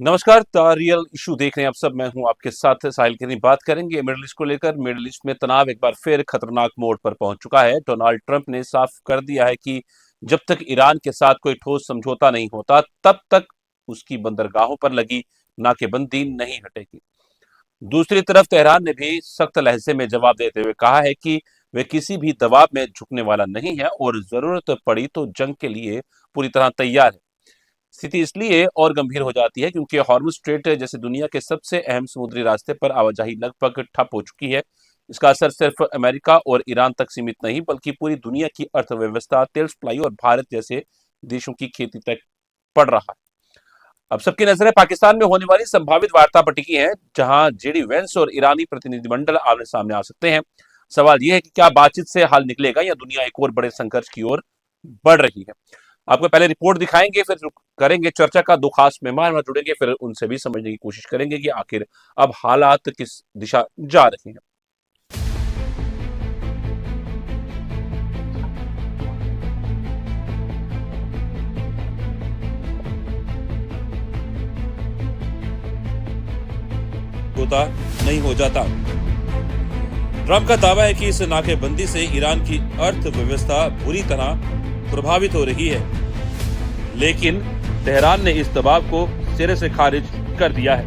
नमस्कार। Real issue देख रहे हैं आप सब। मैं हूं आपके साथ साहिल किनी। बात करेंगे मिडिल ईस्ट को लेकर। मिडिल ईस्ट में तनाव एक बार फिर खतरनाक मोड़ पर पहुंच चुका है। डोनाल्ड ट्रंप ने साफ कर दिया है कि जब तक ईरान के साथ कोई ठोस समझौता नहीं होता तब तक उसकी बंदरगाहों पर लगी नाकेबंदी नहीं हटेगी। दूसरी तरफ तेहरान ने भी सख्त लहजे में जवाब देते हुए कहा है कि वे किसी भी दबाव में झुकने वाला नहीं है और जरूरत पड़ी तो जंग के लिए पूरी तरह तैयार है। स्थिति इसलिए और गंभीर हो जाती है क्योंकि हॉर्मुज स्ट्रेट जैसे दुनिया के सबसे अहम समुद्री रास्ते पर आवाजाही लगभग ठप हो चुकी है। इसका असर सिर्फ अमेरिका और ईरान तक सीमित नहीं बल्कि पूरी दुनिया की अर्थव्यवस्था, तेल सप्लाई और भारत जैसे देशों की खेती तक पड़ रहा है। अब सबकी नजरें पाकिस्तान में होने वाली संभावित वार्ता पर टिकी हैं, जहां जेडी वेंस और ईरानी प्रतिनिधिमंडल आमने सामने आ सकते हैं। सवाल यह है कि क्या बातचीत से हल निकलेगा या दुनिया एक और बड़े संघर्ष की ओर बढ़ रही है। आपको पहले रिपोर्ट दिखाएंगे, फिर करेंगे चर्चा का। दो खास मेहमान वहां जुड़ेंगे, फिर उनसे भी समझने की कोशिश करेंगे कि आखिर अब हालात किस दिशा जा रहे हैं। होता नहीं हो जाता। ट्रंप का दावा है कि इस नाकेबंदी से ईरान की अर्थव्यवस्था बुरी तरह प्रभावित हो रही है, लेकिन तेहरान ने इस दबाव को सिरे से खारिज कर दिया है।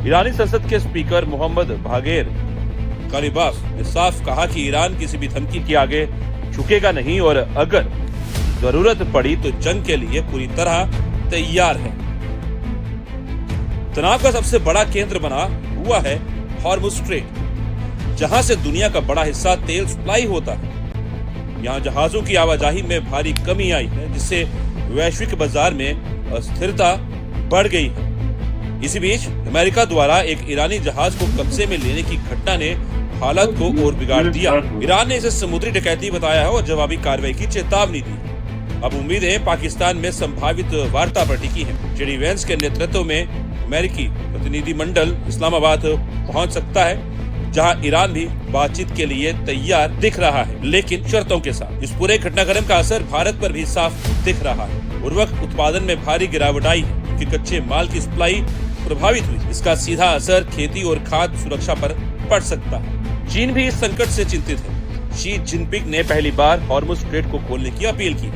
ईरानी संसद के स्पीकर मोहम्मद बागेर कालिबाफ ने साफ कहा कि ईरान किसी भी धमकी के आगे झुकेगा नहीं और अगर जरूरत पड़ी तो जंग के लिए पूरी तरह तैयार है। तनाव का सबसे बड़ा केंद्र बना हुआ है हॉर्मुज स्ट्रेट, जहां से दुनिया का बड़ा हिस्सा तेल सप्लाई होता है। यहाँ जहाजों की आवाजाही में भारी कमी आई है, जिससे वैश्विक बाजार में अस्थिरता बढ़ गई है। इसी बीच अमेरिका द्वारा एक ईरानी जहाज को कब्जे में लेने की घटना ने हालत को और बिगाड़ दिया। ईरान ने इसे समुद्री डकैती बताया है और जवाबी कार्रवाई की चेतावनी दी। अब उम्मीदें पाकिस्तान में संभावित वार्ता पर टिकी है। जेडी वेंस के नेतृत्व में अमेरिकी प्रतिनिधिमंडल इस्लामाबाद पहुंच सकता है, जहां ईरान भी बातचीत के लिए तैयार दिख रहा है, लेकिन शर्तों के साथ। इस पूरे घटनाक्रम का असर भारत पर भी साफ दिख रहा है। उर्वरक उत्पादन में भारी गिरावट आई है क्योंकि कच्चे माल की सप्लाई प्रभावित हुई। इसका सीधा असर खेती और खाद्य सुरक्षा पर पड़ सकता है। चीन भी इस संकट से चिंतित है। शी जिनपिंग ने पहली बार हॉर्मुज स्ट्रेट को खोलने की अपील की,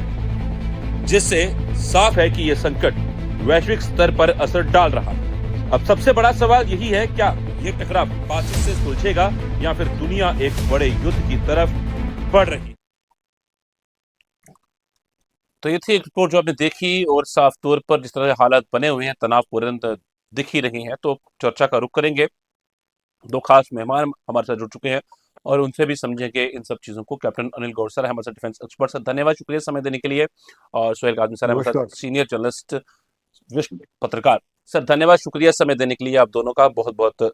जिससे साफ है कि यह संकट वैश्विक स्तर पर असर डाल रहा है। अब सबसे बड़ा सवाल यही है, क्या ये टकराव बातचीत से सुलझेगा या फिर दुनिया एक बड़े युद्ध की तरफ बढ़ रही है। तो ये थी एक रिपोर्ट जो आपने देखी, और साफ तौर पर जिस तरह हालात बने हुए हैं, तनावपूर्ण दिख ही रही हैं। तो चर्चा का रुख करेंगे। दो खास मेहमान हमारे साथ जुड़ चुके हैं और उनसे भी समझेंगे इन सब चीजों को। कैप्टन अनिल गौर सर है हमारे साथ, डिफेंस एक्सपर्ट सर, धन्यवाद, शुक्रिया समय देने के लिए। और सोहेल काजमी सर है हमारे नमस्कार। साथ, सीनियर जर्नलिस्ट, विश्व पत्रकार। सर धन्यवाद, शुक्रिया समय देने के लिए आप दोनों का बहुत बहुत।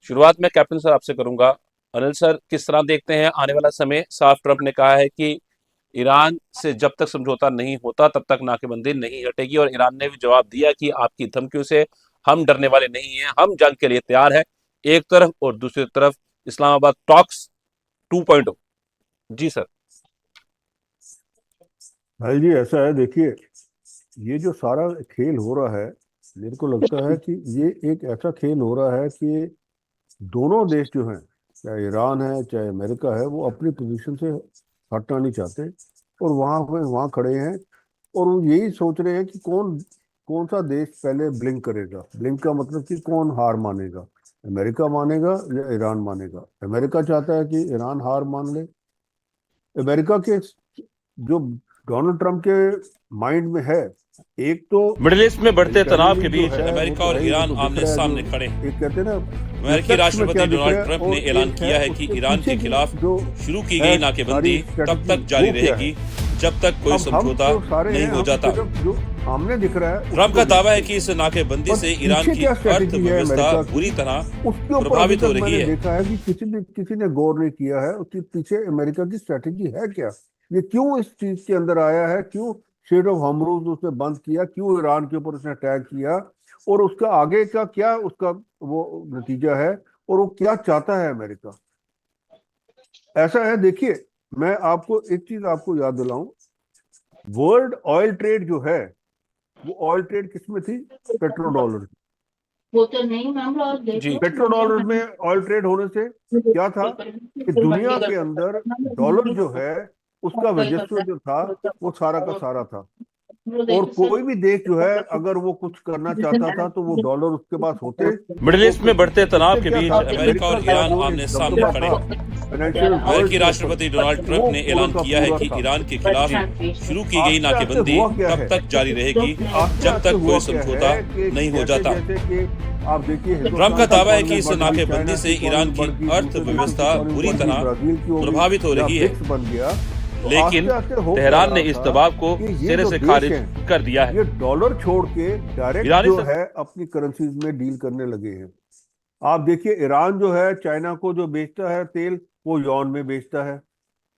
शुरुआत में कैप्टन सर आपसे करूंगा। अनिल सर, किस तरह देखते हैं आने वाला समय? साफ ट्रंप ने कहा है कि ईरान से जब तक समझौता नहीं होता तब तक नाकेबंदी नहीं हटेगी, और ईरान ने भी जवाब दिया कि आपकी धमकियों से हम डरने वाले नहीं हैं, हम जंग के लिए तैयार हैं, एक तरफ। और दूसरी तरफ इस्लामाबाद टॉक्स 2.0। जी सर। भाई जी, ऐसा है, देखिए, ये जो सारा खेल हो रहा है, मेरे को लगता है कि ये एक ऐसा खेल हो रहा है कि दोनों देश जो हैं, चाहे ईरान है चाहे अमेरिका है, वो अपनी पोजीशन से हटना नहीं चाहते और वहाँ खड़े हैं। और वो यही सोच रहे हैं कि कौन कौन सा देश पहले ब्लिंक करेगा। ब्लिंक का मतलब कि कौन हार मानेगा, अमेरिका मानेगा या ईरान मानेगा। अमेरिका चाहता है कि ईरान हार मान ले। अमेरिका के जो डोनाल्ड ट्रंप के माइंड में है, एक तो मिडिल ईस्ट में बढ़ते तनाव के टेररिज्म जो बीच है वो अमेरिका तो और है ही, वो ईरान तो दिख आमने रहा है। जो सामने खड़े हैं। एक कहते हैं ना, अमेरिकी रिफ्लेक्स में राष्ट्रपति क्या दिख रहा डोनाल्ड है, ट्रंप ने और ऐलान एक है किया है कि उसके ईरान पीछे के की खिलाफ जो शुरू की है गई सारी नाकेबंदी तब स्ट्रेटजी, तक जारी वो क्या है। रहेगी जब तक कोई अब हम समझौता तो सारे नहीं हैं, हो हम जाता। सिर्फ जो सामने दिख रहा है उसी ट्रंप को का दावा देखते है हैं। कि इस नाकेबंदी पर से ईरान पीछे की क्या स्ट्रेटेजी है अर्थव्यवस्था अमेरिका की, बुरी तरह उसके ऊपर अभी प्रभावित हो तक रही मैंने है। देखा है कि किसी ने गौर नहीं किया है उसके पीछे अमेरिका की स्ट्रेटेजी है क्या। ये क्यों इस चीज के अंदर आया है, क्यों स्ट्रेट ऑफ हॉर्मुज उसने बंद किया, क्यों ईरान के ऊपर उसने अटैक किया, और उसका आगे का क्या उसका वो नतीजा है, और वो क्या चाहता है अमेरिका। ऐसा है, देखिए, मैं आपको एक चीज आपको याद दिलाऊं। वर्ल्ड ऑयल ट्रेड जो है, वो ऑयल ट्रेड किसमें थी? Petro dollar. वो तो नहीं मैम, और जी देखो पेट्रो डॉलर में ऑयल ट्रेड होने से क्या था कि दुनिया के अंदर डॉलर जो है उसका वर्चस्व जो था वो सारा का सारा था। और कोई भी देश जो है अगर वो कुछ करना चाहता था तो वो डॉलर उसके पास होते। मिडिल ईस्ट में बढ़ते तनाव इससे के क्या बीच था? अमेरिका और का ईरान जो आमने एक सामने दबदबा खड़े था हैं। फाइनेंशियल अमेरिकी वर्ल्ड के राष्ट्रपति ऊपर, डोनाल्ड ट्रंप वो ने पूरा ऐलान का किया है पूरा कि था। ईरान के खिलाफ शुरू की गई आस्ते आस्ते नाकेबंदी हुआ क्या तब है? तक जारी रहेगी आस्ते जब आस्ते तक हुआ कोई क्या समझौता है कि नहीं हो जैसे जाता। जैसे कि आप देखिए ट्रंप का हिंदुस्तान की दावा है कि इकोनॉमी इस बढ़ गई, नाकेबंदी चाइना से की ईरान इकोनॉमी की बढ़ गई, दूसरे देशों की अर्थव्यवस्था इकोनॉमी बुरी बढ़ गई, तरह ब्राजील की हो गई प्रभावित हो या रही है। ब्रिक्स बन गया। तो लेकिन आस्ते आस्ते हो क्या तेहरान ने रहा इस था दबाव को कि ये सिरे जो से देश खारिज हैं कर दिया है। ये डॉलर छोड़ के डायरेक्ट ईरानी जो है अपनी करेंसीज में डील करने लगे हैं। आप देखिए ईरान जो है चाइना को जो बेचता है तेल वो यॉन में बेचता है।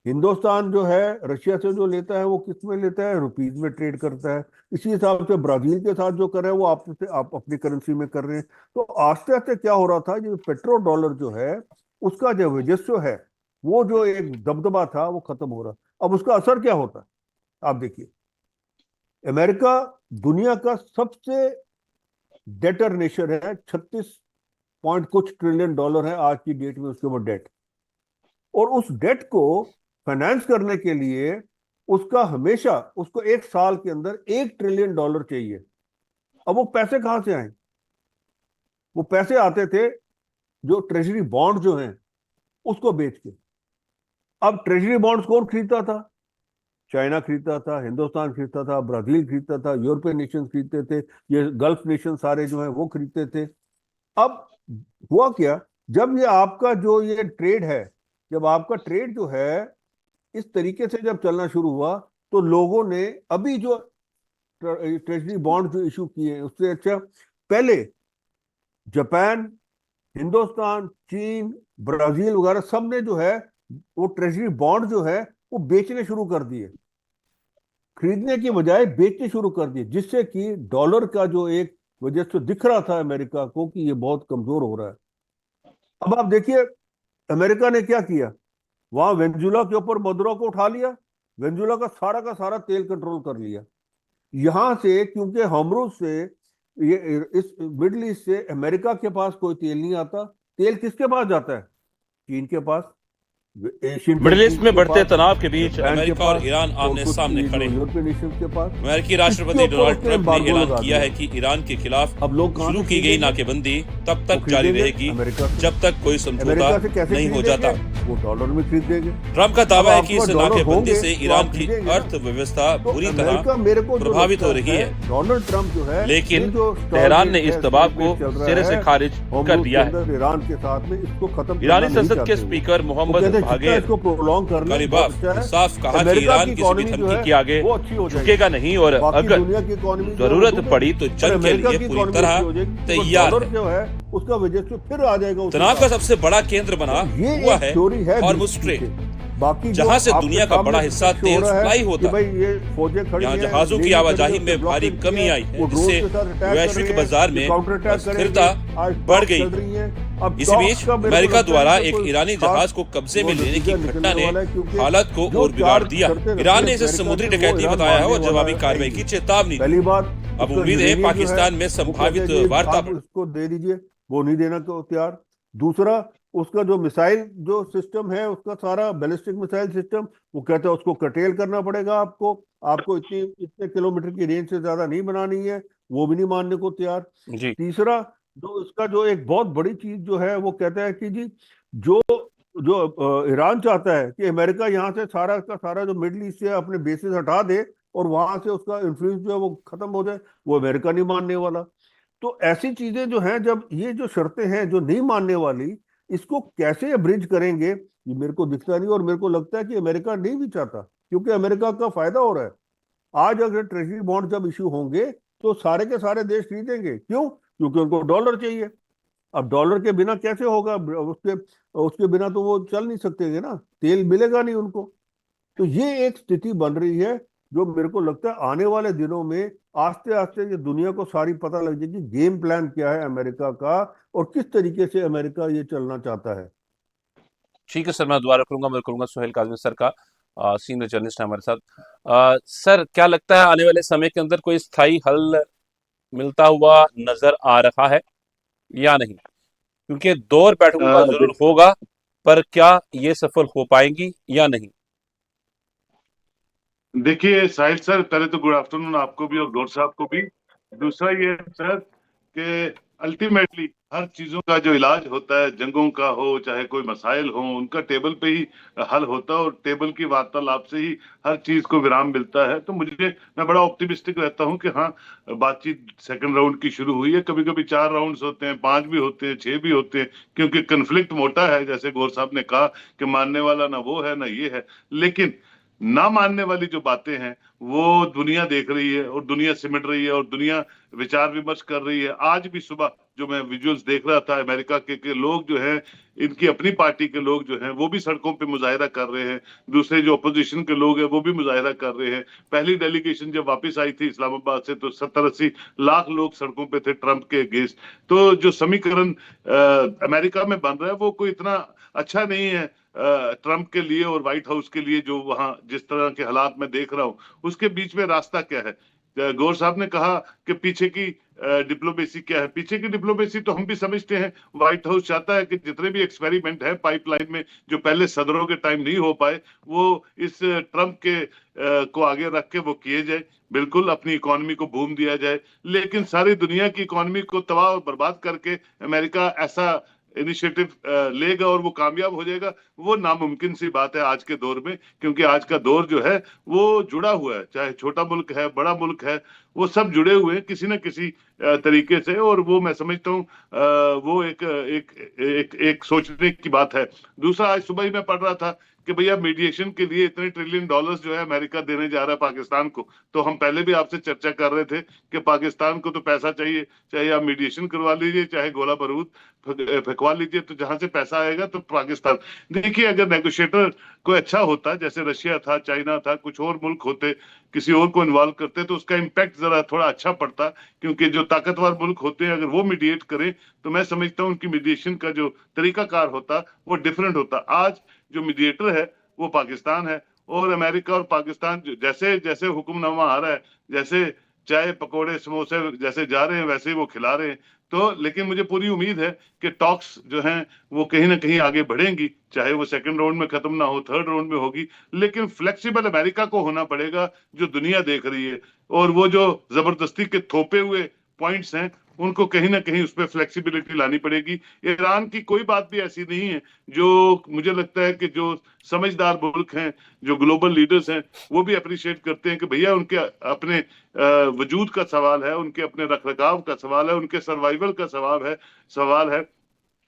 हिंदुस्तान जो है रशिया से जो लेता है वो किस में लेता है? रुपीज में ट्रेड करता है। इसी हिसाब से ब्राजील के साथ जो कर रहे हैं वो आप अपनी करेंसी में कर रहे हैं। तो आस्ते आस्ते क्या हो रहा था, जो पेट्रो डॉलर जो है उसका जो वर्चस्व है वो जो एक दबदबा था वो खत्म हो रहा। अब उसका असर क्या होता है आप देखिए। अमेरिका दुनिया का सबसे डेटर नेशन है, 36 पॉइंट कुछ ट्रिलियन डॉलर है आज की डेट में उसके ऊपर डेट। और उस डेट को फाइनेंस करने के लिए उसका हमेशा उसको एक साल के अंदर $1 ट्रिलियन चाहिए। अब वो पैसे कहां से आए? वो पैसे आते थे जो ट्रेजरी बॉन्ड जो हैं उसको बेच के। अब ट्रेजरी बॉन्ड्स कौन खरीदता था? चाइना खरीदता था, हिंदुस्तान खरीदता था, ब्राजील खरीदता था, यूरोपियन नेशन खरीदते थे, ये गल्फ नेशन सारे जो है वो खरीदते थे। अब हुआ क्या, जब ये आपका जो ये ट्रेड है, जब आपका ट्रेड जो है इस तरीके से जब चलना शुरू हुआ तो लोगों ने अभी जो ट्रेजरी बॉन्ड जो इशू किए हैं उससे अच्छा पहले जापान, हिंदुस्तान, चीन, ब्राजील वगैरह सब ने जो है वो ट्रेजरी बॉन्ड जो है वो बेचने शुरू कर दिए, खरीदने की बजाय बेचने शुरू कर दिए, जिससे कि डॉलर का जो एक वजह से दिख रहा था अमेरिका को कि ये बहुत कमजोर हो रहा है। अब आप देखिए अमेरिका ने क्या किया, वहां वेनेजुएला के ऊपर मदुरो को उठा लिया, वेनेजुएला का सारा तेल कंट्रोल कर लिया। यहां से क्योंकि हॉर्मुज से ये इस मिडल ईस्ट से अमेरिका के पास कोई तेल नहीं आता, तेल किसके पास जाता है? चीन के पास, एशियन मिडिल ईस्ट कंट्रीज में के बढ़ते पास, तनाव के बीच जापान के अमेरिका और पास, ईरान और आमने कुछ सामने खड़े हैं। यूरोपियन नेशंस के पास। अमेरिकी इसके राष्ट्रपति ऊपर डोनाल्ड उसने ट्रंप ने एम्बार्गो ऐलान लगा किया दिया। है कि ईरान के खिलाफ अब लोग कहां शुरू से की गई खरीदेंगे? नाकेबंदी तब वो तक जारी खरीदेंगे रहेगी अमेरिका से। जब तक कोई समझौता अमेरिका से कैसे नहीं हो खरीदेंगे? जाता। वो डॉलर में खरीदेंगे। ट्रंप का अब दावा है कि आपके इस डॉलर नाकेबंदी होंगे से तो ईरान आप की खरीदेंगे ना। अर्थव्यवस्था तो बुरी तरह अमेरिका मेरे को जो प्रभावित हो लगता रही है है। डोनाल्ड ट्रंप जो है, लेकिन ये जो तेहरान ने इस है, दबाव को चल रहा सिरे से है, खारिज कर हॉर्मुज दिया के है। अंदर ईरान के साथ में इसको खत्म करना ईरानी नहीं संसद चाहते के वो। स्पीकर वो मोहम्मद कहते हैं जितना बागेर इसको प्रोलॉन्ग कर ले गरीबाफ बहुत अच्छा है। साफ कहा कि अमेरिका ईरान की किसी भी इकोनॉमी जो धमकी है के आगे वो अच्छी हो जाएगी, झुकेगा नहीं और बाकी अगर दुनिया की इकोनॉमी जो है वो जरूरत डूबेगी। पड़ी तो और जंग के अमेरिका लिए की पूरी इकोनॉमी तरह अच्छी हो जाएगी, तो तैयार डॉलर है। जो है उसका वजह से फिर आ जाएगा उसी तनाव का का। सबसे बड़ा केंद्र बना ये हुआ एक है थ्योरी है हॉर्मुज बीच स्ट्रेट, पीछे। बाकी जो जहां से आपके दुनिया का सामने बड़ा हिस्सा डिस्कस हो तेल रहा है सप्लाई कि होता भाई ये फौजें खड़ी यहाँ हैं, जहाजों की नेवी खड़ी आवाजाही है, में उसने भारी ब्लॉकेट कमी किया आई है वो ड्रोन जिससे के साथ अटैक कर वैश्विक रहे हैं, बाजार में काउंटर अटैक अस्थिरता करेंगे, आज बढ़ स्टॉक्स गई। चल रही हैं। अब इसी स्टॉक्स बीच का मेरे को अमेरिका लगता है द्वारा कि एक कोई ईरानी खास जहाज को कब्जे में वो लेने की नतीजा घटना निकलने ने वाला है, क्योंकि हालत को जो और बिगाड़ चार्ज दिया। शर्तें रखी ईरान है ने इसे अमेरिका समुद्री ने, वो डकैती ईरान बताया है और मानने वाला जवाबी है कार्रवाई नहीं की है। चेतावनी दी। पहली बात अब उसका उम्मीद है यूरेनियम जो है पाकिस्तान में वो कहते संभावित हैं कि वार्ता आप उसको दे दीजिए, वो नहीं देना को तैयार। दूसरा, उसका जो मिसाइल जो सिस्टम है उसका सारा बैलिस्टिक मिसाइल सिस्टम, वो कहते हैं उसको कटेल करना पड़ेगा आपको, आपको इतने किलोमीटर की रेंज से ज्यादा नहीं बनानी है, वो भी नहीं मानने को तैयार। जी तीसरा, जो इसका जो एक बहुत बड़ी चीज जो है वो कहता है कि जी जो जो ईरान चाहता है कि अमेरिका यहाँ से सारा का सारा जो मिडिल ईस्ट से अपने बेसिस हटा दे और वहां से उसका इन्फ्लुएंस जो है वो खत्म हो जाए, वो अमेरिका नहीं मानने वाला। तो ऐसी चीजें जो हैं, जब ये जो शर्तें हैं जो नहीं मानने वाली, इसको कैसे ब्रिज करेंगे ये मेरे को दिखता नहीं। और मेरे को लगता है कि अमेरिका नहीं भी चाहता, क्योंकि अमेरिका का फायदा हो रहा है। आज अगर ट्रेजरी बॉन्ड जब इश्यू होंगे तो सारे के सारे देश खरीदेंगे, क्यों? क्योंकि उनको डॉलर चाहिए। अब डॉलर के बिना कैसे होगा? उसके उसके बिना तो वो चल नहीं सकते ना, तेल मिलेगा नहीं उनको। तो ये एक स्थिति बन रही है जो मेरे को लगता है आने वाले दिनों में आस्ते आस्ते ये दुनिया को सारी पता लग जाएगी गेम प्लान क्या है अमेरिका का और किस तरीके से अमेरिका ये चलना चाहता है। ठीक है सर, मैं दोबारा करूंगा, मैं करूंगा सुहेल काजमी सर का। सीनियर जर्नलिस्ट हैं हमारे साथ। सर, क्या लगता है आने वाले समय के अंदर कोई स्थायी हल मिलता हुआ नजर आ रहा है या नहीं? क्योंकि दौर बैठकों का जरूर होगा, पर क्या ये सफल हो पाएंगी या नहीं? देखिए साहिल सर, पहले तो गुड आफ्टरनून आपको भी और गौर साहब को भी। दूसरा ये है सर कि अल्टीमेटली हर चीजों का जो इलाज होता है, जंगों का हो चाहे कोई मसाइल हो, उनका टेबल पे ही हल होता है और टेबल की वार्तालाप से ही हर चीज को विराम मिलता है। तो मैं बड़ा ऑप्टिमिस्टिक रहता हूं कि हाँ, बातचीत सेकंड राउंड की शुरू हुई है। कभी कभी 4 राउंड्स होते हैं, 5 भी होते हैं, 6 भी होते हैं, क्योंकि कन्फ्लिक्ट मोटा है, जैसे गौर साहब ने कहा कि मानने वाला ना वो है ना ये है। लेकिन ना मानने वाली जो बातें हैं वो दुनिया देख रही है और दुनिया सिमट रही है और दुनिया विचार विमर्श कर रही है। आज भी सुबह जो मैं विजुअल्स देख रहा था, अमेरिका के लोग जो हैं, इनकी अपनी पार्टी के लोग जो हैं वो भी सड़कों पे मुजाहिरा कर रहे हैं, दूसरे जो अपोजिशन के लोग हैं वो भी मुजाहिरा कर रहे हैं। पहली डेलीगेशन जब वापस आई थी इस्लामाबाद से तो 70-80 लाख लोग सड़कों पे थे ट्रंप के अगेंस्ट। तो जो समीकरण अमेरिका में बन रहा है वो कोई इतना अच्छा नहीं है ट्रंप के लिए और व्हाइट हाउस के लिए। जो वहां जिस तरह के हालात मैं देख रहा हूं, उसके बीच में रास्ता क्या है? गौर साहब ने कहा कि पीछे की डिप्लोमेसी क्या है। पीछे की डिप्लोमेसी तो हम भी समझते हैं। व्हाइट हाउस चाहता है कि जितने भी एक्सपेरिमेंट है पाइपलाइन में जो पहले सदरों के टाइम नहीं हो पाए, वो इस ट्रंप के को आगे रख के वो किए जाए। बिल्कुल अपनी इकोनॉमी को बूम दिया जाए, लेकिन सारी दुनिया की इकोनॉमी को तबाह और बर्बाद करके अमेरिका ऐसा इनिशिएटिव लेगा और वो कामयाब हो जाएगा, वो नामुमकिन सी बात है आज के दौर में। क्योंकि आज का दौर जो है वो जुड़ा हुआ है, चाहे छोटा मुल्क है बड़ा मुल्क है, वो सब जुड़े हुए हैं किसी न किसी तरीके से। और वो मैं समझता हूँ वो एक सोचने की बात है। दूसरा, आज सुबह ही मैं पढ़ रहा था कि भैया मीडिएशन के लिए इतने ट्रिलियन डॉलर्स जो है अमेरिका देने जा रहा है पाकिस्तान को। तो हम पहले भी आपसे चर्चा कर रहे थे कि पाकिस्तान को तो पैसा चाहिए, चाहे आप मीडिएशन करवा लीजिए चाहे गोला बारूद फेंकवा लीजिए, तो जहां से पैसा आएगा तो पाकिस्तान। देखिए, अगर नेगोशिएटर कोई अच्छा होता, जैसे रशिया था, चाइना था, कुछ और मुल्क होते, किसी और को इन्वॉल्व करते, तो उसका इम्पैक्ट जरा थोड़ा अच्छा पड़ता। क्योंकि जो ताकतवर मुल्क होते हैं, अगर वो मीडिएट करें तो मैं समझता हूँ उनकी मीडिएशन का जो तरीकाकार होता वो डिफरेंट होता। आज जो मीडिएटर है वो पाकिस्तान है, और अमेरिका और पाकिस्तान जैसे जैसे हुक्मनामा आ रहा है, जैसे चाय पकोड़े समोसे जैसे जा रहे हैं वैसे ही वो खिला रहे हैं। तो लेकिन मुझे पूरी उम्मीद है कि टॉक्स जो हैं वो कहीं ना कहीं आगे बढ़ेंगी, चाहे वो सेकंड राउंड में खत्म ना हो, थर्ड राउंड में होगी। लेकिन फ्लेक्सिबल अमेरिका को होना पड़ेगा, जो दुनिया देख रही है। और वो जो जबरदस्ती के थोपे हुए पॉइंट्स हैं, उनको कहीं ना कहीं उस पर फ्लेक्सिबिलिटी लानी पड़ेगी। ईरान की कोई बात भी ऐसी नहीं है। जो मुझे लगता है कि जो समझदार मुल्क हैं, जो ग्लोबल लीडर्स हैं, वो भी अप्रिशिएट करते हैं कि भैया उनके अपने वजूद का सवाल है, उनके अपने रखरखाव का सवाल है, उनके सर्वाइवल का सवाल है।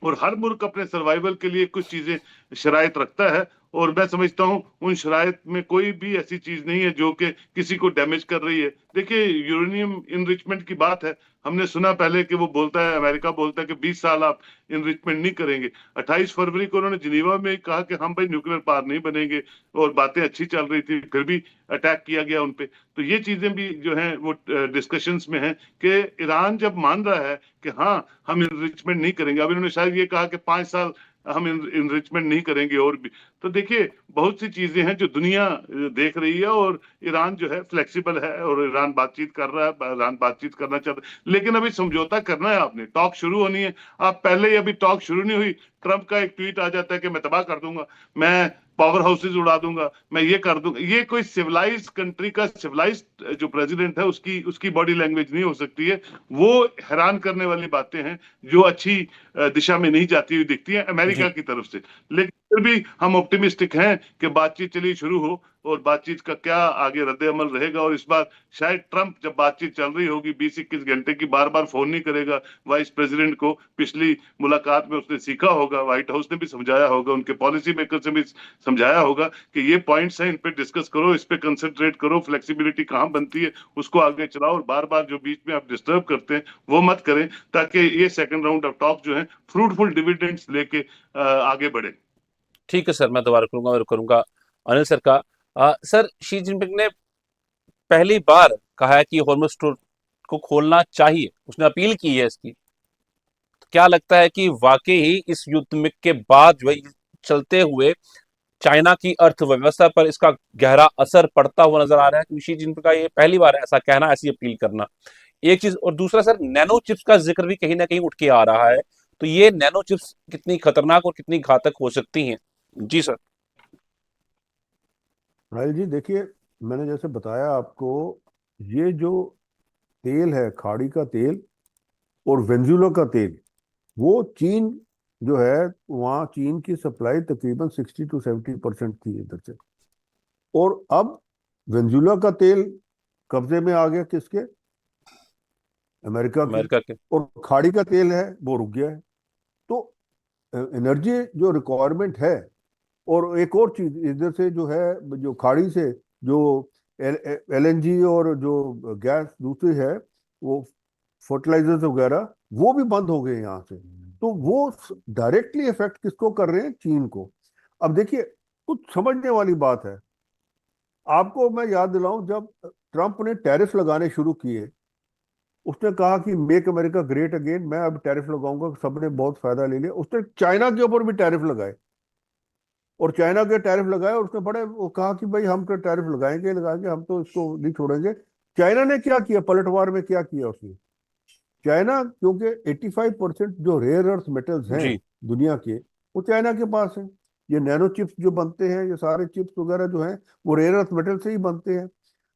और हर मुल्क अपने सर्वाइवल के लिए कुछ चीजें शराइत रखता है, और मैं समझता हूं उन शराइत में कोई भी ऐसी चीज नहीं है जो कि किसी को डैमेज कर रही है। देखिए, यूरेनियम इनरिचमेंट की बात है, हमने सुना पहले कि वो बोलता है, अमेरिका बोलता है कि 20 साल आप इनरिचमेंट नहीं करेंगे। 28 फरवरी को उन्होंने जिनीवा में कहा कि हम भाई न्यूक्लियर पावर नहीं बनेंगे, और बातें अच्छी चल रही थी, फिर भी अटैक किया गया उनपे। तो ये चीजें भी जो हैं वो डिस्कशंस में है कि ईरान जब मान रहा है कि हाँ हम इनरिचमेंट नहीं करेंगे, अब इन्होंने शायद ये कहा कि 5 साल हम इनरिचमेंट नहीं करेंगे और भी। तो देखिए, बहुत सी चीजें हैं जो दुनिया देख रही है, और ईरान जो है फ्लेक्सिबल है, और ईरान बातचीत कर रहा है, ईरान बातचीत करना चाहता है। लेकिन अभी समझौता करना है, आपने टॉक शुरू होनी है। आप पहले ही अभी टॉक शुरू नहीं हुई, ट्रंप का एक ट्वीट आ जाता है कि मैं तबाह कर दूंगा, मैं पावर हाउसेज उड़ा दूंगा, मैं ये कर दूंगा। ये कोई सिविलाइज्ड कंट्री का सिविलाइज्ड जो प्रेसिडेंट है उसकी उसकी बॉडी लैंग्वेज नहीं हो सकती है। वो हैरान करने वाली बातें हैं जो अच्छी दिशा में नहीं जाती हुई दिखती है अमेरिका जी। की तरफ से। लेकिन फिर भी हम ऑप्टिमिस्टिक हैं कि बातचीत चलिए शुरू हो, और बातचीत का क्या आगे रद्द अमल रहेगा। और इस बार शायद ट्रंप, जब बातचीत चल रही होगी 20-21 घंटे की, बार बार फोन नहीं करेगा वाइस प्रेसिडेंट को। पिछली मुलाकात में उसने सीखा होगा, व्हाइट हाउस ने भी समझाया होगा, उनके पॉलिसी मेकर से भी समझाया होगा कि ये पॉइंट्स हैं, इन पे डिस्कस करो, इस पे कंसंट्रेट करो, फ्लेक्सिबिलिटी कहाँ बनती है उसको आगे चलाओ, और बार बार जो बीच में आप डिस्टर्ब करते हैं वो मत करें, ताकि ये सेकंड राउंड ऑफ टॉक जो है फ्रूटफुल डिविडेंड्स लेके आगे बढ़े। ठीक है सर, मैं दोबारा करूंगा और करूंगा अनिल सर का। सर, शी जिनपिंग ने पहली बार कहा है कि हॉर्मुज़ स्ट्रेट को खोलना चाहिए, उसने अपील की है इसकी। तो क्या लगता है कि वाकई ही इस युद्ध में के बाद जो है चलते हुए चाइना की अर्थव्यवस्था पर इसका गहरा असर पड़ता हुआ नजर आ रहा है, क्योंकि शी जिनपिंग का ये पहली बार है ऐसा कहना, ऐसी अपील करना। एक चीज, और दूसरा सर, नैनो चिप्स का जिक्र भी कहीं ना कहीं उठ के आ रहा है। तो ये नैनो चिप्स कितनी खतरनाक और कितनी घातक हो सकती हैं? जी सर। राहुल जी देखिए, मैंने जैसे बताया आपको, ये जो तेल है, खाड़ी का तेल और वेनेजुएला का तेल, वो चीन जो है, वहाँ चीन की सप्लाई तकरीबन 60 to 70% थी इधर से। और अब वेनेजुएला का तेल कब्जे में आ गया किसके? अमेरिका के। अमेरिका के। और खाड़ी का तेल है वो रुक गया है। तो एनर्जी जो रिक्वायरमेंट है, और एक और चीज इधर से जो है, जो खाड़ी से जो एलएनजी और जो गैस दूसरी है, वो फर्टिलाइजर्स वगैरह, वो भी बंद हो गए यहाँ से। तो वो डायरेक्टली इफेक्ट किसको कर रहे हैं? चीन को। अब देखिए, कुछ समझने वाली बात है। आपको मैं याद दिलाऊं, जब ट्रंप ने टैरिफ लगाने शुरू किए, उसने कहा कि मेक अमेरिका ग्रेट अगेन, मैं अब टैरिफ लगाऊंगा, सबने बहुत फायदा ले लिया। उसने चाइना के ऊपर भी टैरिफ लगाए, और चाइना के टैरिफ लगाए, और उसने बड़े वो कहा कि भाई हम तो टैरिफ लगाएंगे, हम तो इसको नहीं छोड़ेंगे। चाइना ने क्या किया? पलटवार में क्या किया उसने? चाइना, क्योंकि 85% जो रेयर अर्थ मेटल्स हैं जी। दुनिया के, वो चाइना के पास हैं। ये नैनो चिप्स जो बनते हैं, ये सारे चिप्स वगैरह जो हैं, वो रेयर अर्थ मेटल से ही बनते हैं।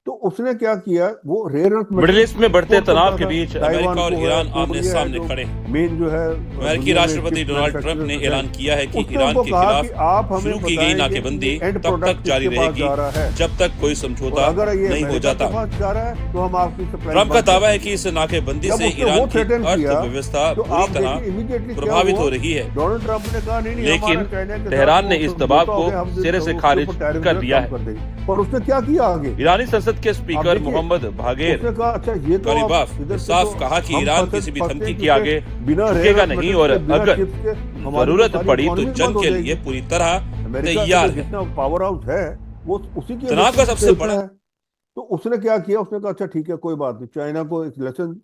तो उसने क्या किया? वो रेयर अर्थ मिडिल ईस्ट में बढ़ते एक्सपोर्ट तनाव करता के था। बीच ताइवान अमेरिका और को है, ईरान आमने कोरिया है, सामने जो खड़े हैं। मेन जो है अमेरिकी दुनिया में राष्ट्रपति चिप डोनाल्ड ट्रंप ने मैन्युफैक्चरर्स ऐलान हैं। किया है कि उसने ईरान उनको के कहा खिलाफ कि आप हमें शुरू की गई बताएंगे नाकेबंदी कि एंड तब तक प्रोडक्ट जारी किसके पास रहेगी जा रहा है, जब तक कोई और समझौता अगर ये नहीं हो अमेरिका जाता। के पास जा रहा है तो हम आपकी सप्लाई ट्रंप का बंद कर दावा है देंगे। कि इस नाकेबंदी जब से उसने ईरान वो की थ्रेटन किया, अर्थव्यवस्था तो बुरी आप तरह देखिए इमीडिएटली क्या प्रभावित हुआ। हो रही है। डोनाल्ड ट्रंप ने कहा नहीं नहीं, लेकिन हमारा चाइना के तेहरान साथ ने वो इस समझौता दबाव हो को गया, हम सिरे से उसके खारिज ऊपर टैरिफ कर दिया कम है। कर देंगे। पर उसने क्या किया आगे? ईरानी संसद के आप स्पीकर देखिए, मोहम्मद बागेर उसने कहा अच्छा ये तो गलीबाफ आप ने इधर से साफ तो कहा कि हम ईरान फंसे किसी भी फंसे धमकी के क्योंकि आगे बिना रेयर झुकेगा अर्थ नहीं, मेटल्स और के, बिना अगर चिप्स के हमारी तो जरूरत सारी पड़ी तो इकोनॉमी जंग बंद हो के जाएगी। लिए पूरी तरह अमेरिका के तैयार जो है। जितना पावर हाउस है, वो उसी की तनाव वजह का से सबसे चलता बड़ा है। तो उसने क्या किया? उसने कहा अच्छा ठीक है, कोई बात नहीं, चाइना को एक लेसन,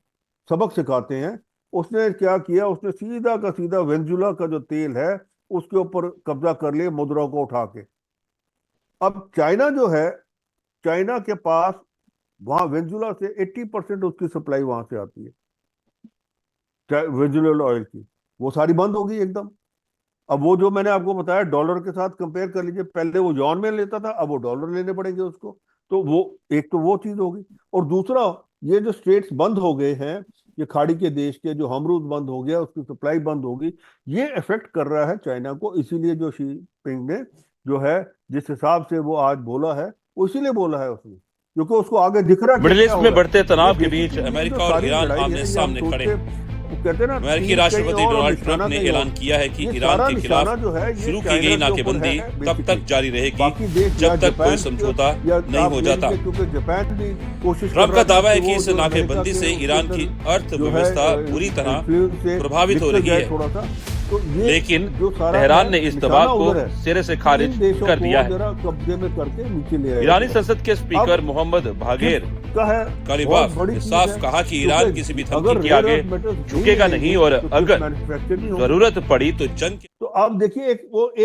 सबक सिखाते हैं। उसने क्या किया? उसने सीधा का सीधा वेनेजुएला का जो तेल है, उसके ऊपर कब्जा कर लिया, मुद्रा को उठा के। अब चाइना जो है, चाइना के पास वहां वेनेजुएला से 80% उसकी सप्लाई वहां से आती है, वेनेजुएला ऑयल की। वो सारी बंद हो गई एकदम। अब वो जो मैंने आपको बताया, डॉलर के साथ कंपेयर कर लीजिए, पहले वो यॉन में लेता था, अब वो डॉलर लेने पड़ेंगे उसको। तो वो एक तो वो चीज होगी, और दूसरा, ये जो स्टेट्स बंद हो गए हैं, ये खाड़ी के देश के, जो हमरूद बंद हो गया, उसकी सप्लाई बंद होगी, ये इफेक्ट कर रहा है चाइना को। इसीलिए जो शी पिंग ने जो है, जिस हिसाब से वो आज बोला है, वो इसीलिए बोला है उसने, क्योंकि उसको आगे दिख रहा है मिडिल कि ईस्ट क्या में हो बढ़ते रहा है। तनाव ये के बीच बेसिकली ये जो अमेरिका और सारी ईरान लड़ाई आमने है, ये हम सामने खड़े सोचते, हैं। वो कहते हैं ना, अमेरिकी तीर कहीं राष्ट्रपति और डोनाल्ड निशाना ट्रंप ने कहीं और। ऐलान किया है कि ये ईरान सारा के खिलाफ निशाना जो है, ये शुरू की चाइना गई के ऊपर नाकेबंदी है तब बेसिकली। तक जारी रहेगी बाकी देश या जब तक कोई जापान समझौता या नहीं आप हो ले जाता। लीजिए, क्योंकि जापान भी कोशिश कर ट्रंप रहा का था दावा है कि कि वो इस जो अमेरिका नाकेबंदी के से उसके ईरान अंदर की जो है अर्थव्यवस्था बुरी तरह इन्फ्लुएंस से प्रभावित हो निकल रही जाए है। थोड़ा सा। तो ये लेकिन जो सारा तेहरान है, ने इस निशाना दबाव को उधर है। सिरे से इन खारिज देशों कर को दिया है। जरा कब्जे में करके नीचे ले आया ईरानी जाए। संसद के स्पीकर अब मोहम्मद बागेर का है, गलीबाफ बहुत बड़ी ने चीज साफ है, कहा कि ईरान क्योंकि किसी भी अगर धमकी के रेयर आगे अर्थ मेटल्स झुकेगा नहीं, और तो अगर मैन्युफैक्चर नहीं होगी। जरूरत पड़ी तो जंग के तो अब देखिए,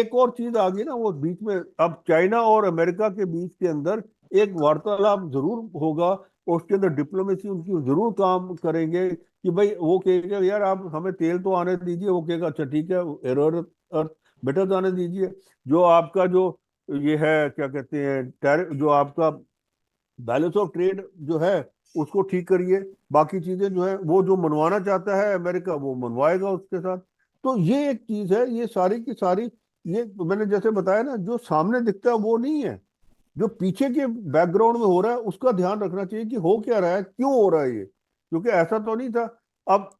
एक और चीज आ गई ना, वो बीच में, अब चाइना और अमेरिका के बीच के अंदर एक वार्तालाप जरूर होगा, और उसके अंदर डिप्लोमेसी उनकी जरूर काम करेंगे कि भाई, वो कहेगा यार आप हमें तेल तो आने दीजिए, वो कहेगा अच्छा ठीक है, एरर अर्थ मेटल्स आने दीजिए, जो आपका जो ये है क्या कहते हैं, टैरिफ, जो आपका बैलेंस ऑफ ट्रेड जो है, उसको ठीक करिए। बाकी चीजें जो है, वो जो मनवाना चाहता है अमेरिका, वो मनवाएगा उसके साथ। तो ये एक चीज है, ये सारी की सारी, ये मैंने जैसे बताया ना, जो सामने दिखता है वो नहीं है, जो पीछे के बैकग्राउंड में हो रहा है, उसका ध्यान रखना चाहिए कि हो क्या रहा है, क्यों हो रहा है ये, क्योंकि ऐसा तो नहीं था। अब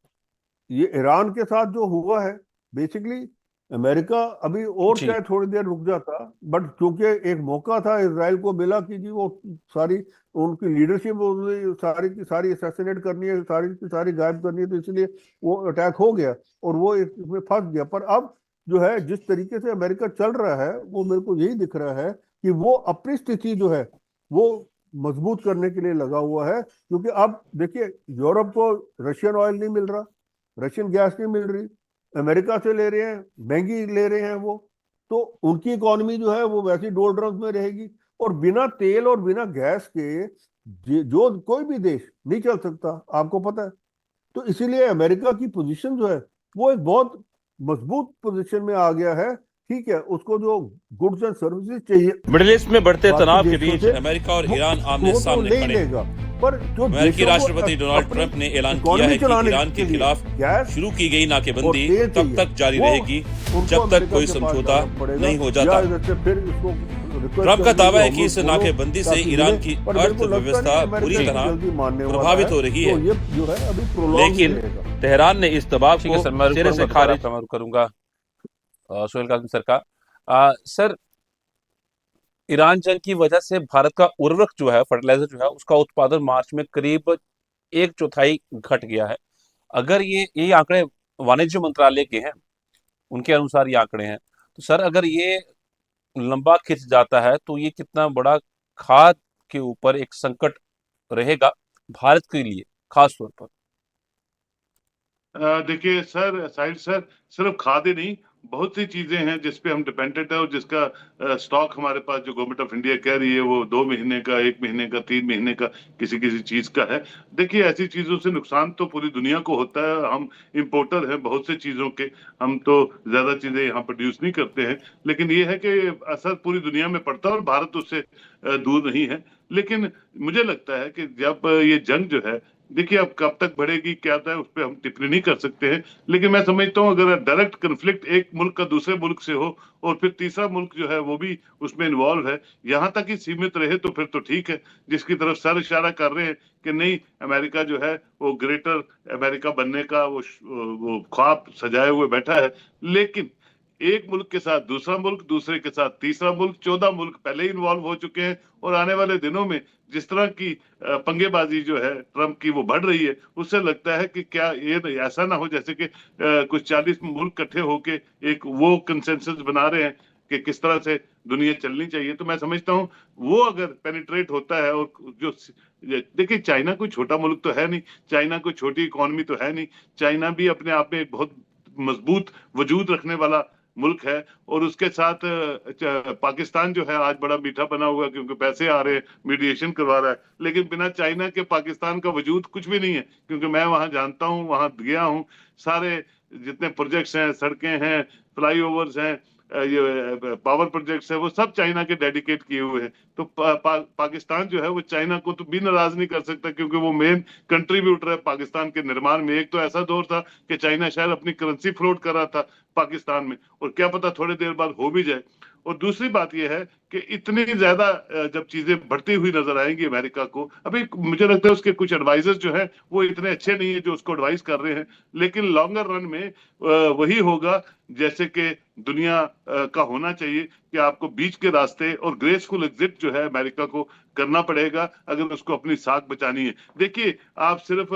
ये ईरान के साथ जो हुआ है, बेसिकली अमेरिका अभी और जी। चाहे थोड़ी देर रुक जाता, बट क्योंकि एक मौका था इसराइल को मिला कि जी वो सारी उनकी लीडरशिप सारी की सारी असैसिनेट करनी है, सारी की सारी गायब करनी है, तो इसलिए वो अटैक हो गया और वो इसमें फंस गया। पर अब जो है, जिस तरीके से अमेरिका चल रहा है, वो मेरे को यही दिख रहा है कि वो अपनी स्थिति जो है, वो मजबूत करने के लिए लगा हुआ है। क्योंकि अब देखिए, यूरोप को रशियन ऑयल नहीं मिल रहा, रशियन गैस नहीं मिल रही, अमेरिका से ले रहे हैं, महंगी ले रहे हैं वो, तो उनकी इकोनॉमी जो है वो वैसी डोल्ड्रम्स में रहेगी। और बिना तेल और बिना गैस के जो कोई भी देश नहीं चल सकता, आपको पता है। तो इसीलिए अमेरिका की पोजीशन जो है वो एक बहुत मजबूत पोजीशन में आ गया है। ठीक है, उसको जो गुड्स एंड सर्विसेज चाहिए मिडिल ईस्ट में बढ़ते बाकी तनाव के देशों बीच से, अमेरिका और वो ईरान आमने वो तो सामने ले ही खड़े हैं। लेगा। पर जो अमेरिकी देशों को राष्ट्रपति डोनाल्ड अपनी ट्रंप ने ऐलान किया इकोनॉमी है कि चलाने ईरान के लिए खिलाफ गैस शुरू की गई और नाकेबंदी तेल तब चाहिए, तक जारी वो रहेगी उनको जब तक अमेरिका कोई के पास समझौता जाना पड़ेगा, नहीं हो या जाता। इधर से फिर इसको रिक्वेस्ट ट्रंप का करेंगे दावा कि है हम कि लोग इस बोलो नाकेबंदी से ताकि ईरान मिले। की पर मेरे को लगता नहीं अर्थव्यवस्था अमेरिका बुरी इतनी तरह जल्दी मानने वाला प्रभावित है। हो रही तो है, ये जो है अभी प्रोलॉन्ग ही लेकिन रहेगा। तेहरान ने इस दबाव ठीक है को सर, मैं रुक सिरे से करूंगा, दोबारा खारिज आपका मैं रुक करूंगा। सोहेल कासिम सर का सर, ईरान जंग की वजह से भारत का उर्वरक जो है, फर्टिलाइजर जो है, उसका उत्पादन मार्च में करीब 1/4 घट गया है। अगर ये आंकड़े वाणिज्य मंत्रालय के हैं, उनके अनुसार ये आंकड़े हैं, तो सर अगर ये लंबा खिंच जाता है तो ये कितना बड़ा खाद के ऊपर एक संकट रहेगा भारत के लिए खास तौर पर। देखिए सर, साहिल सर, सिर्फ खाद ही नहीं, बहुत सी चीजें हैं जिस पे हम डिपेंडेंट है और जिसका स्टॉक हमारे पास जो गवर्नमेंट ऑफ इंडिया कह रही है वो 2 महीने का, 1 महीने का, 3 महीने का, किसी किसी चीज का है। देखिए ऐसी चीजों से नुकसान तो पूरी दुनिया को होता है। हम इंपोर्टर हैं बहुत से चीजों के, हम तो ज्यादा चीजें यहाँ प्रोड्यूस नहीं करते हैं, लेकिन ये है कि असर पूरी दुनिया में पड़ता है और भारत उससे दूर नहीं है। लेकिन मुझे लगता है कि जब ये जंग जो है, देखिए अब कब तक बढ़ेगी क्या है उस पर हम टिप्पणी नहीं कर सकते हैं, लेकिन मैं समझता हूँ अगर डायरेक्ट कन्फ्लिक्ट एक मुल्क का दूसरे मुल्क से हो और फिर तीसरा मुल्क जो है वो भी उसमें इन्वॉल्व है, यहाँ तक ही सीमित रहे तो फिर तो ठीक है। जिसकी तरफ सर इशारा कर रहे हैं कि नहीं, अमेरिका जो है वो ग्रेटर अमेरिका बनने का वो ख्वाब सजाए हुए बैठा है, लेकिन एक मुल्क के साथ दूसरा मुल्क, दूसरे के साथ तीसरा मुल्क, 14 मुल्क पहले ही इन्वॉल्व हो चुके हैं। और आने वाले दिनों में जिस तरह की पंगेबाजी जो है ट्रंप की वो बढ़ रही है, उससे लगता है कि क्या ये ऐसा ना हो जैसे कि कुछ 40 मुल्क इकट्ठे होके एक वो कंसेंसस बना रहे हैं कि किस तरह से दुनिया चलनी चाहिए। तो मैं समझता हूँ वो अगर पेनिट्रेट होता है, और जो देखिए चाइना कोई छोटा मुल्क तो है नहीं, चाइना कोई छोटी इकोनॉमी तो है नहीं, चाइना भी अपने आप में एक बहुत मजबूत वजूद रखने वाला मुल्क है। और उसके साथ पाकिस्तान जो है आज बड़ा मीठा बना हुआ है क्योंकि पैसे आ रहे हैं, मीडिएशन करवा रहा है, लेकिन बिना चाइना के पाकिस्तान का वजूद कुछ भी नहीं है। क्योंकि मैं वहां जानता हूं, वहां गया हूं, सारे जितने प्रोजेक्ट्स हैं, सड़कें हैं, फ्लाईओवर्स हैं, ये पावर प्रोजेक्ट्स है, वो सब चाइना के डेडिकेट किए हुए हैं। तो पाकिस्तान जो है वो चाइना को तो भी नाराज नहीं कर सकता, क्योंकि वो मेन कंट्रीब्यूटर है पाकिस्तान के निर्माण में। एक तो ऐसा दौर था कि चाइना शायद अपनी करेंसी फ्लोट कर रहा था पाकिस्तान में, और क्या पता थोड़ी देर बाद हो भी जाए। और दूसरी बात यह है कि इतनी ज्यादा जब चीजें बढ़ती हुई नजर आएंगी अमेरिका को, अभी मुझे लगता है उसके कुछ एडवाइजर्स जो हैं वो इतने अच्छे नहीं है जो उसको एडवाइस कर रहे हैं, लेकिन लॉन्गर रन में वही होगा जैसे कि दुनिया का होना चाहिए कि आपको बीच के रास्ते और ग्रेसफुल एग्जिट जो है अमेरिका को करना पड़ेगा अगर उसको अपनी साख बचानी है। देखिए आप सिर्फ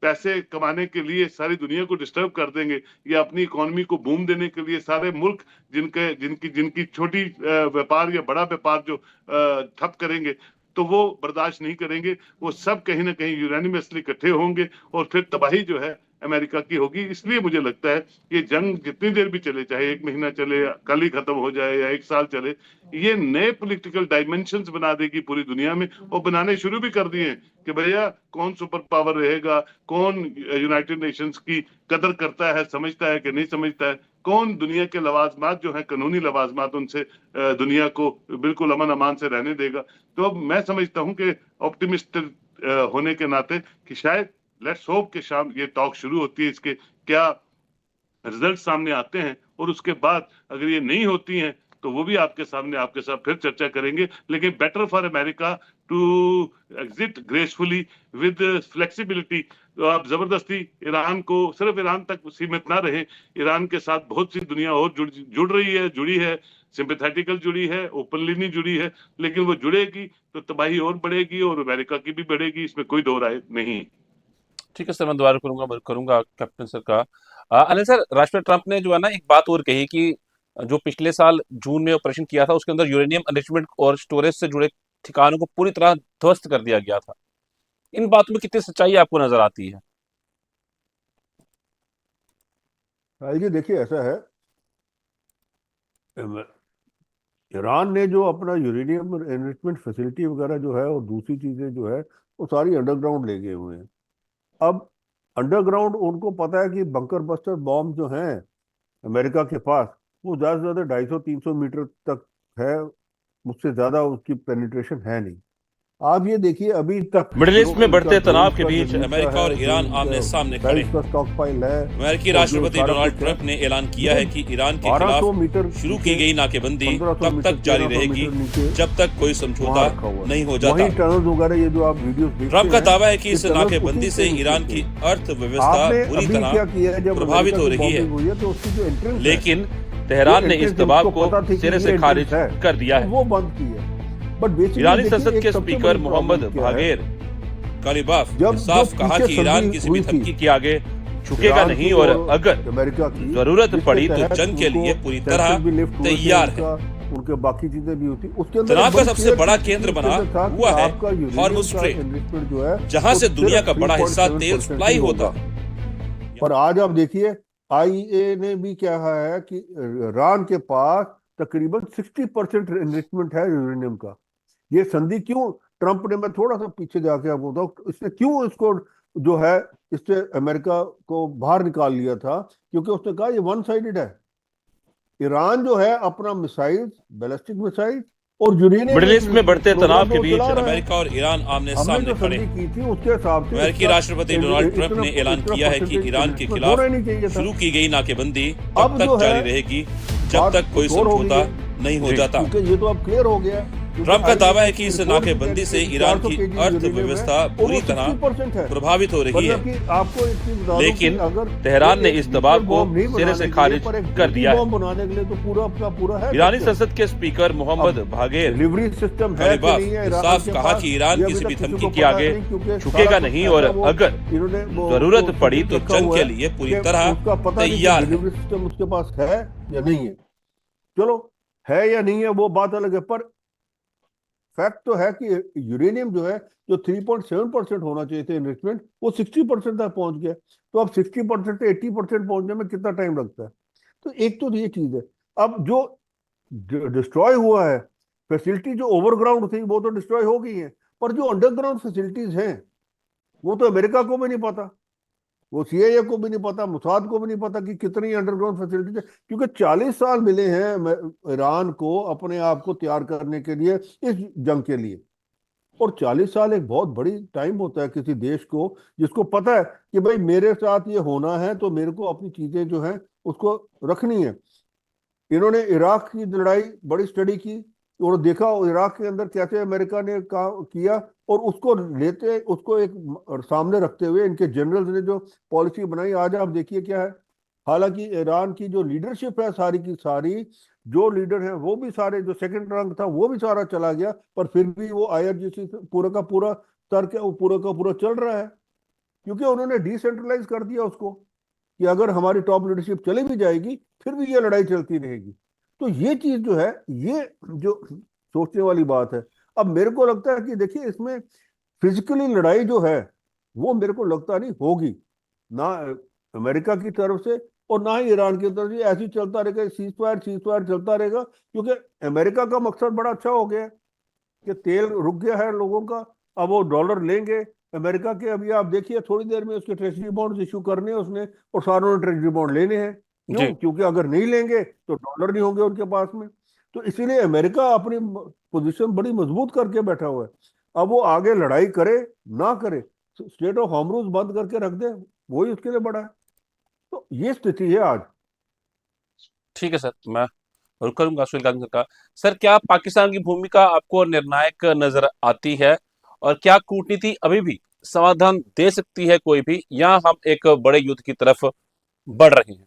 पैसे कमाने के लिए सारी दुनिया को डिस्टर्ब कर देंगे या अपनी इकोनॉमी को बूम देने के लिए सारे मुल्क जिनकी छोटी व्यापार या बड़ा व्यापार जो ठप करेंगे, तो वो बर्दाश्त नहीं करेंगे। वो सब कहीं ना कहीं यूनानिमसली इकट्ठे होंगे और फिर तबाही जो है अमेरिका की होगी। इसलिए मुझे लगता है ये जंग जितनी देर भी चले, चाहे 1 महीना चले, कल ही खत्म हो जाए या 1 साल चले, ये नए पॉलिटिकल डायमेंशंस बना देगी पूरी दुनिया में। और बनाने शुरू भी कर दिए हैं कि भैया कौन सुपर पावर रहेगा, कौन यूनाइटेड नेशंस की कदर करता है, समझता है कि नहीं समझता है, कौन दुनिया के लवाजमात जो है, कानूनी लवाजमात, उनसे दुनिया को बिल्कुल अमन अमान से रहने देगा। तो अब मैं समझता हूं कि ऑप्टिमिस्ट होने के नाते कि शायद लेट्स होप कि शाम ये टॉक शुरू होती है, इसके क्या रिजल्ट सामने आते हैं, और उसके बाद अगर ये नहीं होती हैं तो वो भी आपके साथ फिर चर्चा करेंगे। लेकिन better for America to exit gracefully with flexibility. तो आप जबरदस्ती ईरान को सिर्फ ईरान तक सीमित ना रहे, ईरान के साथ बहुत सी दुनिया और जुड़ी है, सिंपैथेटिकल जुड़ी है, ओपनली नहीं जुड़ी है, लेकिन वो जुड़ेगी तो तबाही और बढ़ेगी और अमेरिका की भी बढ़ेगी, इसमें कोई दो राय नहीं। ठीक है सर, मैं दोबारा करूंगा कैप्टन सर का। अनिल सर, राष्ट्रपति ट्रंप ने जो है ना एक बात और कही कि जो पिछले साल जून में ऑपरेशन किया था उसके अंदर यूरेनियम एनरिचमेंट और स्टोरेज से जुड़े ठिकानों को पूरी तरह ध्वस्त कर दिया गया था। इन बातों में कितनी सच्चाई आपको नजर आती है? जी देखिए ऐसा है, ईरान ने जो अपना यूरेनियम एनरिचमेंट फैसिलिटी वगैरह जो है और दूसरी चीजें जो है वो सारी अंडरग्राउंड ले गए हुए हैं। अब अंडरग्राउंड उनको पता है कि बंकर बस्टर बॉम्ब जो हैं अमेरिका के पास वो ज्यादा से ज्यादा 250-300 मीटर तक है, मुझसे ज्यादा उसकी पेनिट्रेशन है नहीं। आप ये देखिए अभी तक मिडिल ईस्ट में जो बढ़ते इनका तनाव ड्रोन्स के का जो बीच नीचा अमेरिका है, और जो ईरान इनका आमने सामने खड़े डाइस हैं। का स्टॉक पाइल है, अमेरिकी और जो राष्ट्रपति सारा डोनाल्ड कुछ है, ट्रंप ने ऐलान किया है कि ईरान के 1200 खिलाफ मीटर शुरू की नीचे, गई नाकेबंदी 1500 तब मीटर तक जारी 1300 रहेगी मीटर नीचे जब तक कोई समझौता वहां रखा हुआ नहीं है। हो जाता। वहीं टनल्स वगैरह ये जो आप वीडियोस देखते ट्रंप का हैं, दावा है कि ये इस टनल्स नाकेबंदी उसी से के ईरान नीचे की हैं। अर्थव्यवस्था आपने बुरी अभी क्या तरह किया है जब प्रभावित अमेरिका हो की रही है, बॉम्बिंग हुई है तो उसकी जो एंट्रेंस है, लेकिन तेहरान ने इस एंट्रेंस दबाव जिसको को पता थी कि सिरे ये से खारिज एंट्रेंस है, कर दिया तो है। वो बंद की है। बट बेसिकली ईरानी देखिए संसद एक के सबसे स्पीकर बड़ी मोहम्मद प्रॉब्लम क्या है, बागेर कालिबाफ जब ने साफ जो कहा पीछे कि ईरान संधि किसी भी हुई थी धमकी के आगे झुकेगा ईरान नहीं की और और अगर अमेरिका की, जरूरत जिसके पड़ी तो तहत जंग के उनको लिए पूरी तरह सैंक्शन भी लिफ्ट हुए थे, तैयार है। उनके बाकी चीजें भी होती, उसके अंदर तनाव एक का बड़ी सबसे clear बड़ा चीज केंद्र उसके बना अंदर था कि हुआ है आपका यूरेनियम हॉर्मुज का स्ट्रेट, एनरिचमेंट जो है जहां वो से दुनिया सिर्फ का बड़ा हिस्सा 3.7% तेल सप्लाई ही होता होगा। है। पर आज आप देखिए आईईए ने भी कहा है कि ईरान के पास तकरीबन 60% एनरिचमेंट है यूरेनियम का। ये संधि क्यों ट्रंप ने, मैं थोड़ा सा पीछे जाके आपको बताऊं, इसने क्यों इसको जो है इससे अमेरिका को बाहर निकाल लिया था, क्योंकि उसने कहा ये वन साइडेड है। ईरान जो है अपना मिसाइल, बैलिस्टिक मिसाइल और यूरेनियम मिडिल ईस्ट में बढ़ते तनाव के प्रोग्राम बीच चला रहा है। अमेरिका और ईरान आमने हमने सामने जो खड़े संधि हैं। की थी उसके हिसाब से अमेरिकी इसका राष्ट्रपति डोनाल्ड ट्रंप ने ऐलान किया है कि ईरान के खिलाफ होना ही नहीं चाहिए था। शुरू की गई नाकेबंदी अब तब जो तक है जारी रहेगी जब बात तक कोई कुछ और हो गई समझौता है, नहीं हो जाता। क्योंकि ये तो अब क्लियर हो गया। ट्रंप का दावा है कि इस नाकेबंदी से ईरान की अर्थव्यवस्था बुरी तरह प्रभावित हो रही है, आपको एक चीज बता दूं लेकिन कि अगर तेहरान ने इस दबाव को बॉम्ब नहीं सिरे से बनाने के लिए, खारिज पर एक कर दिया है। बॉम्ब बनाने के लिए तो पूरा अपना पूरा है। ईरानी संसद के स्पीकर मोहम्मद बागेर डिलीवरी सिस्टम है कि कालिबाफ नहीं है ने ईरान साफ के कहा पास, कि ईरान ये अभी किसी तक भी किसी धमकी को के पता आगे नहीं, क्योंकि झुकेगा सारा नहीं कुछ और ऐसा वो अगर इन्होंने जरूरत पड़ी तो रखा जंग हुआ के है लिए पूरी कि तरह उसका पता नहीं कि तैयार है। डिलीवरी सिस्टम उसके पास है या नहीं है। चलो है या नहीं है वो बात अलग है, पर फैक्ट तो है कि यूरेनियम जो है जो 3.7% होना चाहिए थे एनरिचमेंट, वो 60% तक पहुंच गया। तो अब 60% से 80% पहुंचने में कितना टाइम लगता है? तो एक तो ये चीज है। अब जो डिस्ट्रॉय हुआ है फैसिलिटी, जो ओवरग्राउंड थी वो तो डिस्ट्रॉय हो गई है, पर जो अंडरग्राउंड फैसिलिटीज हैं वो तो अमेरिका को भी नहीं पता, वो सीआईए को भी नहीं पता, मोसाद को भी नहीं पता कि कितनी अंडरग्राउंड फैसिलिटीज है। क्योंकि 40 साल मिले हैं ईरान को अपने आप को तैयार करने के लिए इस जंग के लिए, और 40 साल एक बहुत बड़ी टाइम होता है किसी देश को, जिसको पता है कि भाई मेरे साथ ये होना है तो मेरे को अपनी चीजें जो है उसको रखनी है। इन्होंने इराक की लड़ाई बड़ी स्टडी की और देखा इराक के अंदर कैसे अमेरिका ने किया, और उसको लेते उसको एक सामने रखते हुए इनके जनरल्स ने जो पॉलिसी बनाई, आज आप देखिए क्या है। हालांकि ईरान की जो लीडरशिप है सारी की सारी, जो लीडर हैं वो भी सारे, जो सेकंड रैंक था वो भी सारा चला गया, पर फिर भी वो आईआरजीसी पूरा का पूरा तर्क है वो पूरा का पूरा चल रहा है, क्योंकि उन्होंने डिसेंट्रलाइज कर दिया उसको कि अगर हमारी टॉप लीडरशिप चली भी जाएगी फिर भी ये लड़ाई चलती रहेगी। तो ये चीज जो है, ये जो सोचने वाली बात है। अब मेरे को लगता है कि देखिए इसमें फिजिकली लड़ाई जो है वो मेरे को लगता नहीं होगी, ना अमेरिका की तरफ से और ना ही ईरान की तरफ से। ऐसे ही चलता रहेगा, सीजफायर चलता रहेगा, क्योंकि अमेरिका का मकसद बड़ा अच्छा हो गया है कि तेल रुक गया है लोगों का, अब वो डॉलर लेंगे अमेरिका के। अभी आप देखिए थोड़ी देर में उसके ट्रेजरी बॉन्ड्स इशू करने हैं उसने, और सारों ने ट्रेजरी बॉन्ड लेने हैं। क्यों? क्योंकि अगर नहीं लेंगे तो डॉलर नहीं होंगे उनके पास में। तो इसीलिए अमेरिका अपनी पोजीशन बड़ी मजबूत करके बैठा हुआ है। अब वो आगे लड़ाई करे ना करे, स्टेट ऑफ हॉर्मुज बंद करके रख दे, वही उसके लिए बड़ा है। तो ये स्थिति है आज। ठीक है सर, मैं रुक करूंगा सुनील गांधी का। सर, क्या पाकिस्तान की भूमिका आपको निर्णायक नजर आती है, और क्या कूटनीति अभी भी समाधान दे सकती है कोई भी, या हम एक बड़े युद्ध की तरफ बढ़ रहे हैं?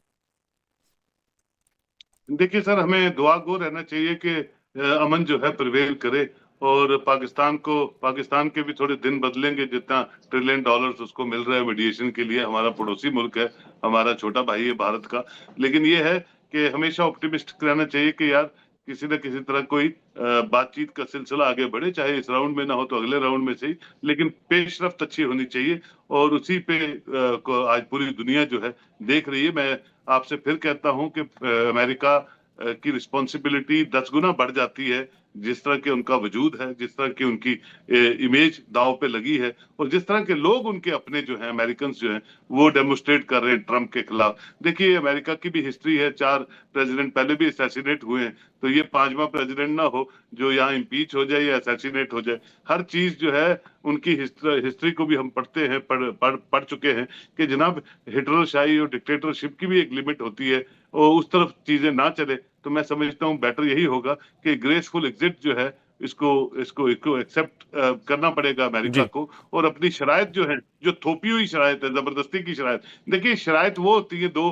देखिए सर, हमें दुआ गो रहना चाहिए कि अमन जो है प्रिवेल करे, और पाकिस्तान के भी थोड़े दिन बदलेंगे। जितना $1 ट्रिलियन उसको मिल रहा है मीडिएशन के लिए, हमारा पड़ोसी मुल्क है, हमारा छोटा भाई है भारत का। लेकिन ये है कि हमेशा ऑप्टिमिस्टिक रहना चाहिए कि यार किसी न किसी तरह कोई बातचीत का सिलसिला आगे बढ़े, चाहे इस राउंड में ना हो तो अगले राउंड में सही, लेकिन पेशरफ्त अच्छी होनी चाहिए। और उसी पे को आज पूरी दुनिया जो है देख रही है। मैं आपसे फिर कहता हूं कि अमेरिका की रिस्पॉन्सिबिलिटी 10 गुना बढ़ जाती है, जिस तरह के उनका वजूद है, जिस तरह की उनकी इमेज दांव पे लगी है, और जिस तरह के लोग उनके अपने जो हैं अमेरिकन जो हैं वो डेमोस्ट्रेट कर रहे हैं ट्रंप के खिलाफ। देखिए अमेरिका की भी हिस्ट्री है, 4 प्रेसिडेंट पहले भी असैसिनेट हुए हैं, तो ये 5वां प्रेसिडेंट ना हो जो यहाँ इम्पीच हो जाए या असैसिनेट हो जाए। हर चीज जो है उनकी हिस्ट्री को भी हम पढ़ते हैं, पढ़ चुके हैं कि जनाब हिटलरशाही और डिक्टेटरशिप की भी एक लिमिट होती है, और उस तरफ चीजें ना चले। तो मैं समझता हूँ बेटर यही होगा कि ग्रेसफुल एग्जिट जो है इसको एक्सेप्ट करना पड़ेगा अमेरिका जी। को, और अपनी शराइत जो है, जो थोपी हुई शराइत है, जबरदस्ती की शराइत। देखिए शराइत वो होती है 2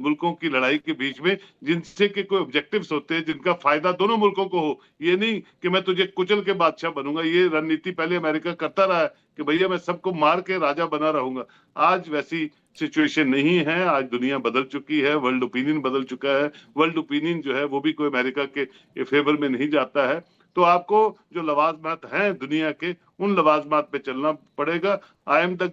मुल्कों की लड़ाई के बीच में, जिनसे के कोई ऑब्जेक्टिव्स होते हैं जिनका फायदा दोनों मुल्कों को हो। ये नहीं कि मैं तुझे कुचल के बादशाह बनूंगा। ये रणनीति पहले अमेरिका करता रहा है कि भैया मैं सबको मार के राजा बना रहूंगा। आज वैसी सिचुएशन नहीं है, आज दुनिया बदल चुकी है, वर्ल्ड ओपिनियन बदल चुका है। वर्ल्ड ओपिनियन जो है वो भी कोई अमेरिका के फेवर में नहीं जाता है। तो आपको जो लवाजमात हैं दुनिया के, उन लवाजमात पे चलना पड़ेगा। I am the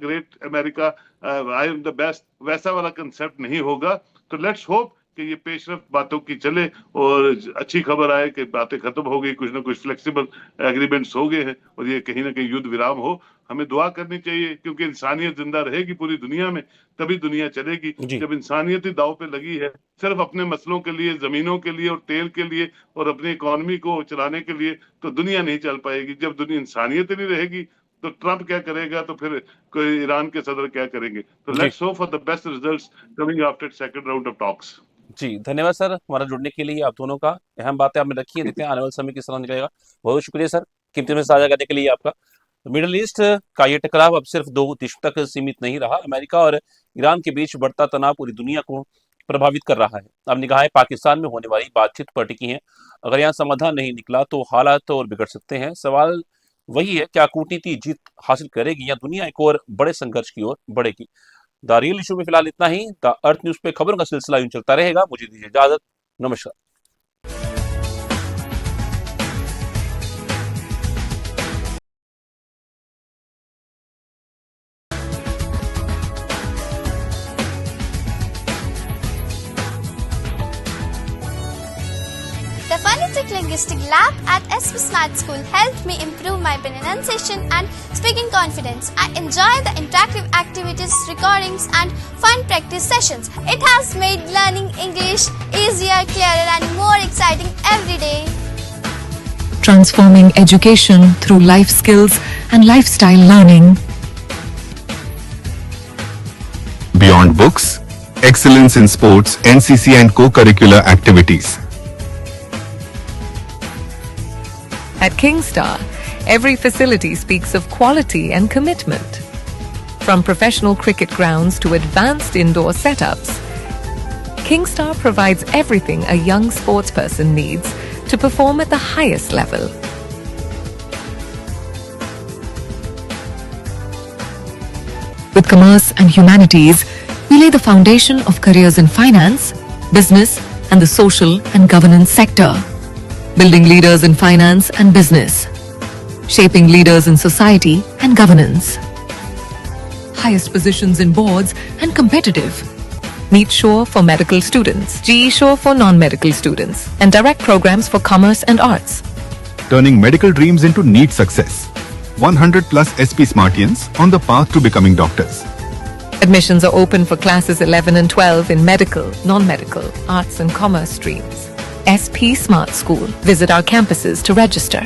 great America, I am the best, वैसा वाला कंसेप्ट नहीं होगा। तो लेट्स होप कि ये पेशरफ बातों की चले और अच्छी खबर आए कि बातें खत्म हो गई, कुछ ना कुछ फ्लेक्सिबल एग्रीमेंट्स हो गए हैं और ये कहीं ना कहीं युद्ध विराम हो। हमें दुआ करनी चाहिए, क्योंकि इंसानियत जिंदा रहेगी पूरी दुनिया में तभी दुनिया चलेगी। जी। जब इंसानियत ही दांव पे लगी है सिर्फ अपने मसलों के लिए, जमीनों के लिए और तेल के लिए और अपनी इकोनॉमी को चलाने के लिए, तो दुनिया नहीं चल पाएगी। जब दुनिया इंसानियत ही नहीं रहेगी तो ट्रंप क्या करेगा, तो फिर कोई ईरान के सदर क्या करेंगे। तो जी। Let's hope for the best results coming after second round of talks. जी, धन्यवाद सर हमारा जुड़ने के लिए। आप दोनों का अहम बातें आपने रखी है, देखते हैं आने वाले समय किस तरह निकलेगा। बहुत शुक्रिया सर कीमती में साझा करने के लिए आपका। मिडिल ईस्ट का ये टकराव अब सिर्फ 2 देशों तक सीमित नहीं रहा। अमेरिका और ईरान के बीच बढ़ता तनाव पूरी दुनिया को प्रभावित कर रहा है। अब निगाहें पाकिस्तान में होने वाली बातचीत पर टिकी हैं। अगर यहाँ समाधान नहीं निकला तो हालात और बिगड़ सकते हैं। सवाल वही है, क्या कूटनीति जीत हासिल करेगी या दुनिया एक और बड़े संघर्ष की ओर बढ़ेगी। द रियल इशू में फिलहाल इतना ही। द अर्थ न्यूज पे खबरों का सिलसिला यूं चलता रहेगा। मुझे दीजिए इजाजत, नमस्कार। The Phonetic Linguistic Lab at SP Smart School helped me improve my pronunciation and speaking confidence. I enjoy the interactive activities, recordings and fun practice sessions. It has made learning English easier, clearer and more exciting every day. Transforming education through life skills and lifestyle learning. Beyond books, excellence in sports, NCC and co-curricular activities. At Kingstar, every facility speaks of quality and commitment. From professional cricket grounds to advanced indoor setups, Kingstar provides everything a young sportsperson needs to perform at the highest level. With commerce and humanities, we lay the foundation of careers in finance, business, and the social and governance sector. Building leaders in finance and business. Shaping leaders in society and governance. Highest positions in boards and competitive. NEET Sure for medical students, GE Sure for non-medical students, and direct programs for commerce and arts. Turning medical dreams into NEET success. 100 plus SP Smartians on the path to becoming doctors. Admissions are open for classes 11 and 12 in medical, non-medical, arts and commerce streams. SP Smart School. Visit our campuses to register.